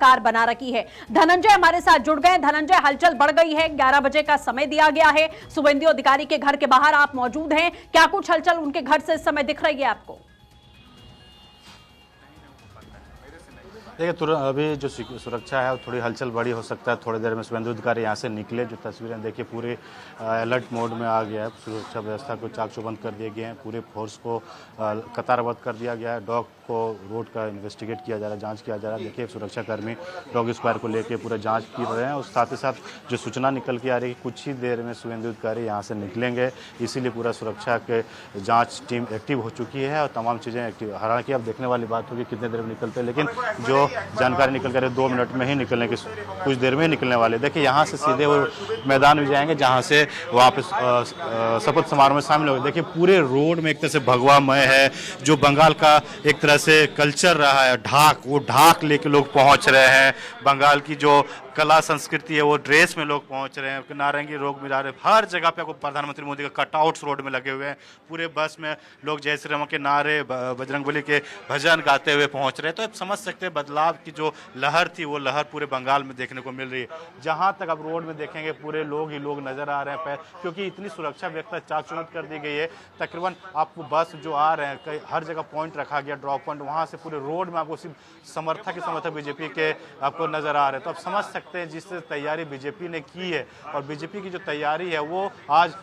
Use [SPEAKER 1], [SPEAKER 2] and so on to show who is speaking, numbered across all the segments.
[SPEAKER 1] सरकार बना रखी है। धनंजय हमारे साथ जुड़ गए। धनंजय, हलचल बढ़ गई है, 11 बजे का समय दिया गया है, शुभेंदु अधिकारी के घर के बाहर आप मौजूद हैं, क्या कुछ हलचल उनके घर से इस समय दिख रही है आपको?
[SPEAKER 2] देखिए, तुरंत अभी जो सुरक्षा है वो थोड़ी हलचल बड़ी हो सकता है। थोड़ी देर में शुभेंदु अधिकारी यहाँ से निकले। जो तस्वीरें देखिए पूरे अलर्ट मोड में आ गया है। सुरक्षा व्यवस्था को चाक चौबंद कर दिए गए हैं। पूरे फोर्स को कतारबद्ध कर दिया गया है। डॉग को रोड का इन्वेस्टिगेट किया जा रहा है, जांच किया जा रहा है। देखिए, सुरक्षाकर्मी डॉग स्क्वायर को लेकर पूरा जाँच कर रहे हैं और साथ ही साथ जो सूचना निकल के आ रही है कुछ ही देर में शुभेंदु अधिकारी यहाँ से निकलेंगे, इसीलिए पूरा सुरक्षा के जाँच टीम एक्टिव हो चुकी है और तमाम चीज़ें एक्टिव। हालांकि अब देखने वाली बात होगी कितने देर में निकलते हैं, लेकिन जो जानकारी निकल कर 2 मिनट में ही निकलने की, कुछ देर में ही निकलने वाले। देखिए, यहाँ से सीधे वो मैदान में जाएंगे जहाँ से वापस शपथ समारोह में शामिल होंगे। देखिए, पूरे रोड में एक तरह से भगवामय है। जो बंगाल का एक तरह से कल्चर रहा है, ढाक, वो ढाक लेके लोग पहुँच रहे हैं। बंगाल की जो कला संस्कृति है वो ड्रेस में लोग पहुंच रहे हैं। नारंगी रोग मिला रहे, हर जगह पे आपको प्रधानमंत्री मोदी का कटआउट्स रोड में लगे हुए हैं। पूरे बस में लोग जय श्री राम के नारे, बजरंगबली के भजन गाते हुए पहुंच रहे हैं। तो आप समझ सकते हैं बदलाव की जो लहर थी वो लहर पूरे बंगाल में देखने को मिल रही है। जहां तक आप रोड में देखेंगे पूरे लोग ही लोग नजर आ रहे हैं, क्योंकि इतनी सुरक्षा व्यवस्था चाक चौबंद कर दी गई है। तकरीबन आपको बस जो आ रहे हैं हर जगह पॉइंट रखा गया, ड्रॉप पॉइंट, वहां से पूरे रोड में आपको सिर्फ समर्थक बीजेपी के आपको नजर आ रहे हैं। तो आप समझ सकते हैं जिस तैयारी बीजेपी ने की है, और बीजेपी की जो तैयारी है वो आज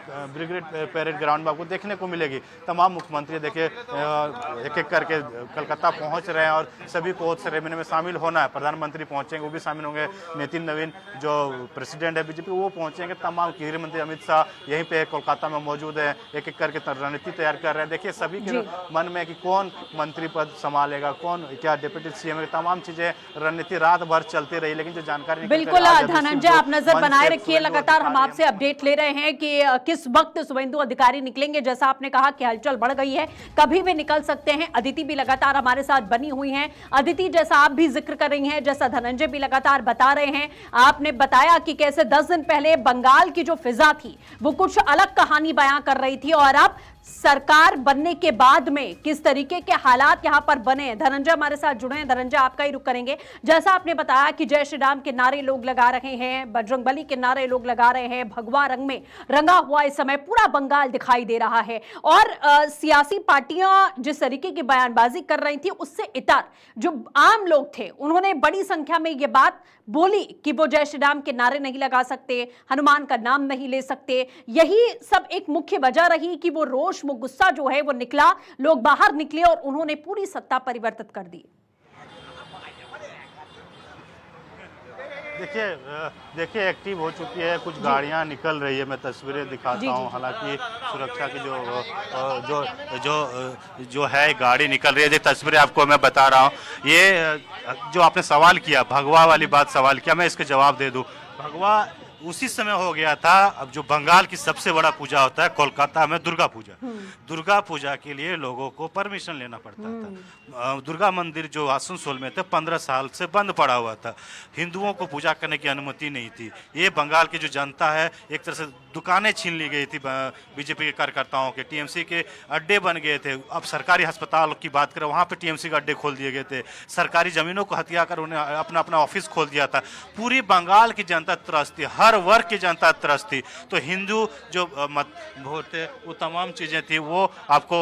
[SPEAKER 2] ब्रिगेड परेड ग्राउंड में आपको देखने को मिलेगी। तमाम मुख्यमंत्री देखिए एक एक करके कलकत्ता पहुंच रहे हैं और सभी को सेरेमनी में शामिल होना है। प्रधानमंत्री पहुंचेंगे, वो भी शामिल होंगे। नितिन नवीन जो प्रेसिडेंट है बीजेपी वो पहुंचेंगे। तमाम गृह मंत्री अमित शाह यहीं पे कोलकाता में मौजूद है, एक एक करके रणनीति तैयार कर रहे हैं। देखिए, सभी के मन में कि कौन मंत्री पद संभालेगा, कौन क्या डिप्टी सीएम, तमाम चीजें रणनीति रात भर चलती रही। लेकिन जो जानकारी
[SPEAKER 1] बिल्कुल धनंजय, आप नजर बनाए रखिए, लगातार हम आपसे अपडेट ले रहे हैं कि किस वक्त शुभेंदु अधिकारी निकलेंगे। जैसा आपने कहा कि हलचल बढ़ गई है, कभी भी निकल सकते हैं। अदिति भी लगातार हमारे साथ बनी हुई हैं। अदिति, जैसा आप भी जिक्र कर रही हैं, जैसा धनंजय भी लगातार बता रहे हैं, आपने बताया कि कैसे 10 दिन पहले बंगाल की जो फिजा थी वो कुछ अलग कहानी बयां कर रही थी, और अब सरकार बनने के बाद में किस तरीके के हालात यहां पर बने। धनंजय हमारे साथ जुड़े हैं। धनंजय, आपका ही रुख करेंगे। जैसा आपने बताया कि जय श्री राम के नारे लोग लगा रहे हैं, बजरंगबली के नारे लोग लगा रहे हैं, भगवा रंग में रंगा हुआ इस समय पूरा बंगाल दिखाई दे रहा है, और सियासी पार्टियां जिस तरीके की बयानबाजी कर रही थी उससे इतर जो आम लोग थे उन्होंने बड़ी संख्या में ये बात बोली कि वो जय श्री राम के नारे नहीं लगा सकते, हनुमान का नाम नहीं ले सकते। यही सब एक मुख्य वजह रही कि वो रोष, वो गुस्सा जो है वो निकला, लोग बाहर निकले और उन्होंने पूरी सत्ता परिवर्तित कर दी।
[SPEAKER 2] देखिए एक्टिव हो चुकी है, कुछ गाड़ियां निकल रही है, मैं तस्वीरें दिखाता हूं। हालांकि सुरक्षा की जो है गाड़ी निकल रही है, ये तस्वीरें आपको मैं बता रहा हूं। ये जो आपने सवाल किया, भगवा वाली बात सवाल किया, मैं इसके जवाब दे दूं। भगवा उसी समय हो गया था अब जो बंगाल की सबसे बड़ा पूजा होता है कोलकाता में, दुर्गा पूजा। दुर्गा पूजा के लिए लोगों को परमिशन लेना पड़ता था। दुर्गा मंदिर जो आसनसोल में थे 15 साल से बंद पड़ा हुआ था, हिंदुओं को पूजा करने की अनुमति नहीं थी। ये बंगाल की जो जनता है, एक तरह से दुकानें छीन ली गई थी बीजेपी के कार्यकर्ताओं के, टीएमसी के अड्डे बन गए थे। अब सरकारी अस्पताल की बात करें, वहाँ पे टीएमसी के अड्डे खोल दिए गए थे। सरकारी जमीनों को हथिया कर उन्हें अपना अपना ऑफिस खोल दिया था। पूरी बंगाल की जनता त्रस्त थी, हर वर्ग की जनता त्रस्त थी। तो हिंदू जो मत वोट थे, वो तमाम चीज़ें थी, वो आपको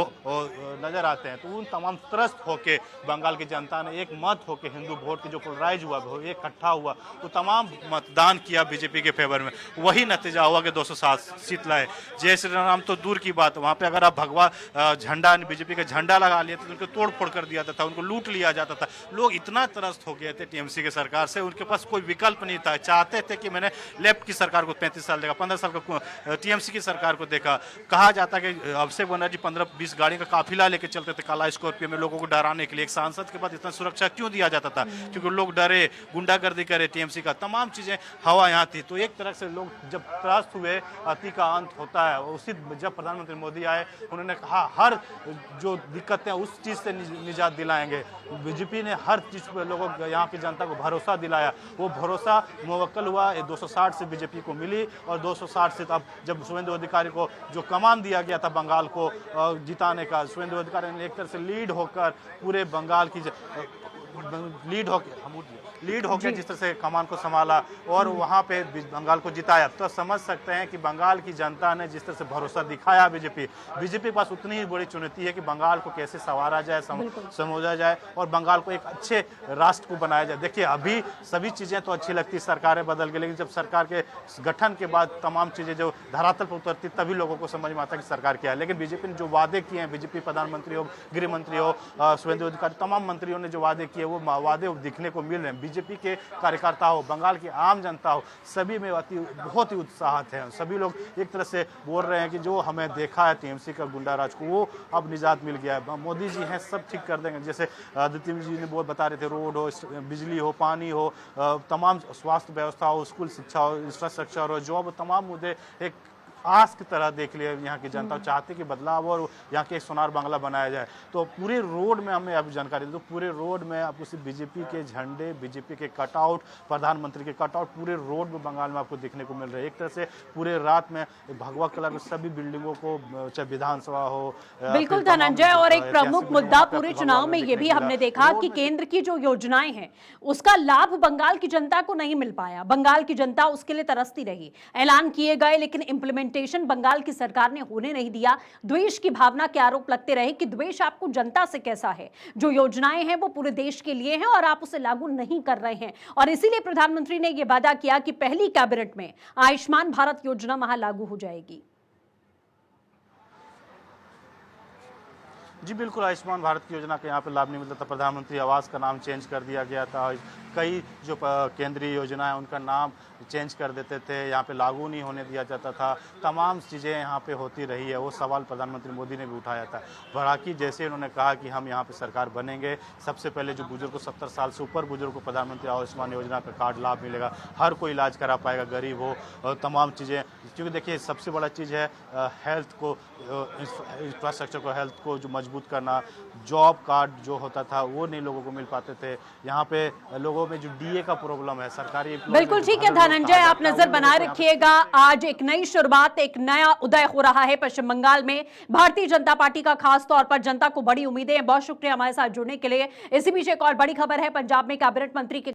[SPEAKER 2] नजर आते हैं। तो उन तमाम त्रस्त होके बंगाल की जनता ने एक मत होके हिंदू वोट की जो पोलराइज हुआ, इकट्ठा हुआ, वो तमाम मतदान किया बीजेपी के फेवर में। वही नतीजा हुआ कि 207 सीट लाए। जय श्री राम तो दूर की बात, वहाँ पे अगर आप भगवा झंडा, बीजेपी का झंडा लगा लिए तो उनको तोड़ फोड़ कर दिया जाता था, उनको लूट लिया जाता था। लोग इतना त्रस्त हो गए थे टीएमसी के सरकार से, उनके पास कोई विकल्प नहीं था। चाहते थे कि मैंने लेफ्ट की सरकार को 35 साल देखा, 15 साल का टीएमसी की सरकार को देखा। कहा जाता कि अभिषेक बनर्जी 15-20 गाड़ी का काफिला लेके चलते थे काला स्कॉर्पियो में, लोगों को डराने के लिए। एक सांसद के बाद इतना सुरक्षा क्यों दिया जाता था? क्योंकि लोग डरे, गुंडागर्दी करे टीएमसी का, तमाम चीजें हवा यहाँ थी। तो एक तरह से लोग जब त्रस्त हुए, अति का अंत होता है। उसी जब प्रधानमंत्री मोदी आए, उन्होंने कहा हर जो दिक्कतें उस चीज से निजात दिलाएंगे। बीजेपी ने हर चीज पे लोगों यहाँ की जनता को भरोसा दिलाया। वो भरोसा मुवक्कल हुआ, 260 से बीजेपी को मिली, और 260 से अब जब शुभेंदु अधिकारी को जो कमान दिया गया था बंगाल को जिताने का, शुभेंदु अधिकारी ने एक तरह से लीड होकर पूरे बंगाल की लीड होके जिस तरह से कमान को संभाला और वहां पे बंगाल को जिताया, तो समझ सकते हैं कि बंगाल की जनता ने जिस तरह से भरोसा दिखाया बीजेपी के पास उतनी ही बड़ी चुनौती है कि बंगाल को कैसे संवारा जाए, समझा जाए और बंगाल को एक अच्छे राष्ट्र को बनाया जाए। देखिए अभी सभी चीजें तो अच्छी लगती, सरकारें बदल गई, लेकिन जब सरकार के गठन के बाद तमाम चीजें जो धरातल पर उतरती तभी लोगों को समझ में आता है कि सरकार क्या है। लेकिन बीजेपी ने जो वादे किए हैं, बीजेपी प्रधानमंत्री हो, गृह मंत्री हो, शुभेंदु अधिकारी, तमाम मंत्रियों ने जो वादे किए वो वादे दिखने को मिल रहे हैं। बीजेपी के कार्यकर्ता हो, बंगाल की आम जनता हो, सभी में बहुत ही उत्साहित हैं। सभी लोग एक तरह से बोल रहे हैं कि जो हमें देखा है टीएमसी का गुंडा राज को, वो अब निजात मिल गया है, मोदी जी हैं सब ठीक कर देंगे। जैसे आदित्य जी ने बता रहे थे, रोड हो, बिजली हो, पानी हो, तमाम स्वास्थ्य व्यवस्था हो, स्कूल शिक्षा हो, इंफ्रास्ट्रक्चर हो, जॉब, तमाम मुद्दे एक आस की तरह देख लिए यहाँ की जनता चाहती कि बदलाव और यहाँ के सोनार बांग्ला बनाया जाए। तो पूरे रोड में हमें अभी जानकारी तो पूरे रोड में आपको सिर्फ बीजेपी के झंडे, बीजेपी के कटआउट, प्रधानमंत्री के कटआउट पूरे रोड में बंगाल में आपको देखने को मिल रहे हैं। एक तरह से पूरे रात में भगवा कलर में सभी बिल्डिंगों को, चाहे विधानसभा हो,
[SPEAKER 1] बिल्कुल धनंजय। और एक प्रमुख मुद्दा पूरे चुनाव में ये भी हमने देखा कि केंद्र की जो योजनाएं हैं उसका लाभ बंगाल की जनता को नहीं मिल पाया। बंगाल की जनता उसके लिए तरसती रही, ऐलान किए गए लेकिन इम्प्लीमेंटेशन बंगाल की सरकार ने होने नहीं दिया। द्वेष की भावना के आरोप लगते रहे कि द्वेष आपको जनता से कैसा है, जो योजनाएं हैं वो पूरे देश के लिए हैं और आप उसे लागू नहीं कर रहे हैं। और इसीलिए प्रधानमंत्री ने यह वादा किया कि पहली कैबिनेट में आयुष्मान भारत योजना वहां लागू हो जाएगी।
[SPEAKER 2] जी बिल्कुल, आयुष्मान भारत की योजना का यहाँ पे लाभ नहीं मिलता था। प्रधानमंत्री आवास का नाम चेंज कर दिया गया था, कई जो केंद्रीय योजना है उनका नाम चेंज कर देते थे, यहाँ पे लागू नहीं होने दिया जाता था। तमाम चीज़ें यहाँ पे होती रही है, वो सवाल प्रधानमंत्री मोदी ने भी उठाया था। हालांकि जैसे उन्होंने कहा कि हम यहाँ पे सरकार बनेंगे, सबसे पहले जो बुजुर्ग को 70 साल से ऊपर बुजुर्ग को प्रधानमंत्री आयुष्मान योजना का कार्ड लाभ मिलेगा, हर कोई इलाज करा पाएगा, गरीब हो, तमाम चीज़ें। क्योंकि देखिए सबसे बड़ा चीज़ है हेल्थ को, इंफ्रास्ट्रक्चर को, हेल्थ को जो मजबूत करना। जॉब कार्ड जो होता था वो नहीं लोगों को मिल पाते थे। यहाँ पे लोगों में जो डीए का प्रॉब्लम है, सरकारी
[SPEAKER 1] बिल्कुल ठीक है धनंजय, आप नजर बनाए रखिएगा। आज एक नई शुरुआत, एक नया उदय हो रहा है पश्चिम बंगाल में। भारतीय जनता पार्टी का खास तौर पर जनता को बड़ी उम्मीदें हैं। बहुत शुक्रिया हमारे साथ जुड़ने के लिए। इसी बीच एक और बड़ी खबर है, पंजाब में कैबिनेट मंत्री के